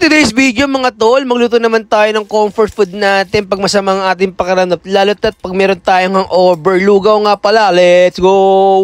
today's video mga tol, magluto naman tayo ng comfort food natin pag masamang ating pakiramdam, lalo't at pag meron tayong hangover. Lugaw nga pala, let's go!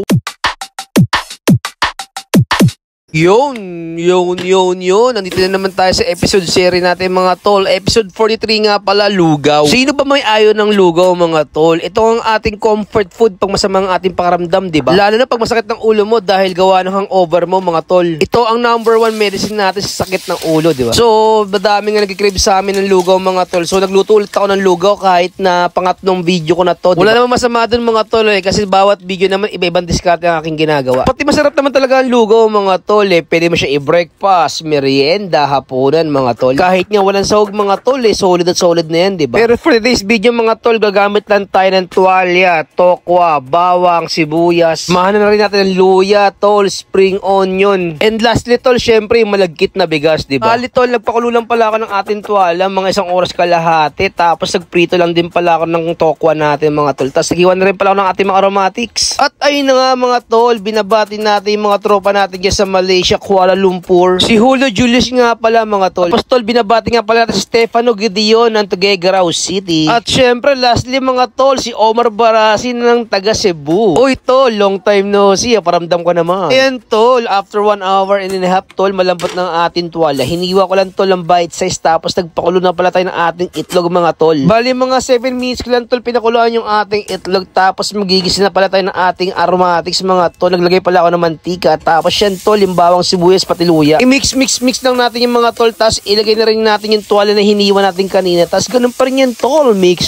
Yun. Nandito na naman tayo sa episode series natin mga tol. Episode 43 nga pala, lugaw. Sino ba may ayaw ng lugaw mga tol? Ito ang ating comfort food pag masamang ating pakiramdam, diba? Lalo na pag masakit ng ulo mo dahil gawa ng hangover mo mga tol. Ito ang number 1 medicine natin sa sakit ng ulo, diba? So, madami nga nagkikrib sa amin ng lugaw mga tol. So, nagluto ulit ako ng lugaw kahit na pangatlong video ko na to, diba? Wala naman masama dun mga tol kasi bawat video naman iba-ibang diskarte ang aking ginagawa. Pati masarap naman talaga ang lugaw mga tol. Pwede mo siya i-breakfast, merienda, hapunan mga tol. Kahit nga walang sahog mga tol, solid at solid na yan, diba? Pero for today's video mga tol, gagamit lang tayo ng tuwalya, tokwa, bawang, sibuyas. Mahanan na rin natin ng luya, tol, spring onion. And lastly tol, syempre malagkit na bigas, diba? Bali tol, nagpakulo lang pala ako ng ating tuwala, mga 1 oras kalahati. Tapos nagprito lang din pala ako ng tokwa natin mga tol. Tapos nagiwan na rin pala ako ng ating mga aromatics. At ayun na nga mga tol, binabati natin yung mga tropa natin dyan sa Malaysia, Kuala Lumpur. Si Julio Julius nga pala mga tol. Tapos tol, binabati nga pala natin si Stefano Gideon ng Tuguegarao City. At syempre, lastly mga tol, si Omar Barasin ng taga Cebu. Uy tol, long time no see. Paramdam ko naman. Ayan tol, after 1 hour and a half tol, malambot ng ating tuwala. Hiniwa ko lang tol ng bite size. Tapos nagpakulo na pala tayo ng ating itlog mga tol. Bali mga 7 minutes ko lang tol, pinakuluan yung ating itlog. Tapos magigis na pala tayo ng ating aromatics mga tol. Naglagay pala ako ng mantika. Tapos yan tol, yung bawang sibuyas pati luya. I-mix lang natin yung mga tol. Tapos ilagay na rin natin yung tuwala na hiniwa natin kanina. Tapos ganun pa rin yan tol. Mix.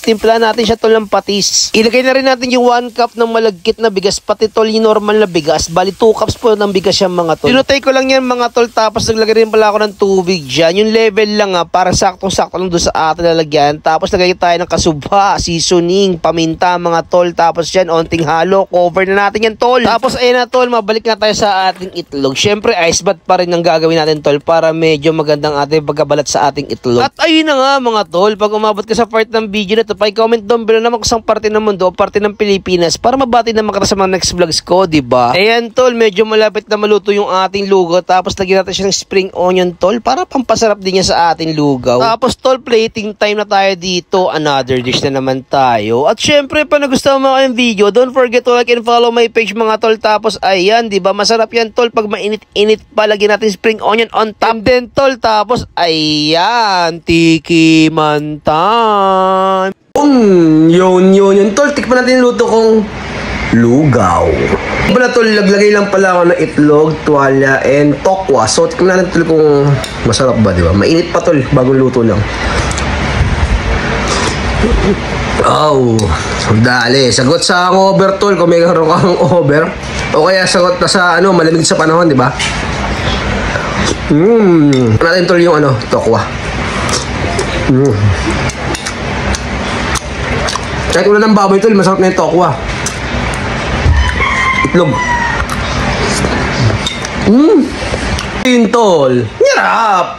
Timpla natin siya tol ng patis. Ilagay na rin natin yung 1 cup ng malagkit na bigas. Pati tol yung normal na bigas. Bali 2 cups po ng bigas yan mga tol. Tinutay ko lang yan mga tol. Tapos naglagay rin pala ako ng tubig dyan. Yung level lang para saktong-sakto lang doon sa atin lalagyan. Tapos lagay tayo ng kasubha, seasoning, paminta mga tol. Tapos yan, onting halo. Cover na natin yan tol. Tapos ayun na tol, mabalik na tayo sa ating itlog. Syempre ice bath pa rin ang gagawin natin tol para medyo magandang ating pagkabalat sa ating itlog. At ayun na nga mga tol, pag umabot ka sa part ng video na to, pa-comment down below naman kung saan parte ng mundo o parte ng Pilipinas para mabati naman kita sa mga next vlogs ko, diba? Ayan tol, medyo malapit na maluto yung ating lugaw. Tapos lagyan natin siya ng spring onion tol para pampasarap din niya sa ating lugaw. Tapos tol, plating time na tayo dito. Another dish na naman tayo. At syempre, pa nagustuhan mo yung video, don't forget to like and follow my page mga tol. Tapos ayan, diba? Masarap yan tol pag mainit-init pa. Lagyan natin spring onion on top. And then tol, tapos ayan, tikiman time. Yun tol, tikman natin yung luto kong lugaw. Pala tol, naglagay lang pala ako ng itlog, tuwalya, and tokwa. So tikman natin tol kung masarap ba, diba? Mainit pa tol, bagong luto lang. Oh, dali. Sagot sa hangover tol, kung may karoon ka hangover. O kaya sagot na sa malamig sa panahon, diba? Natin tol yung tokwa. Kahit wala ng baboy tol, masarap na yung tokwa. Itlog. Yun tol. Nyarap.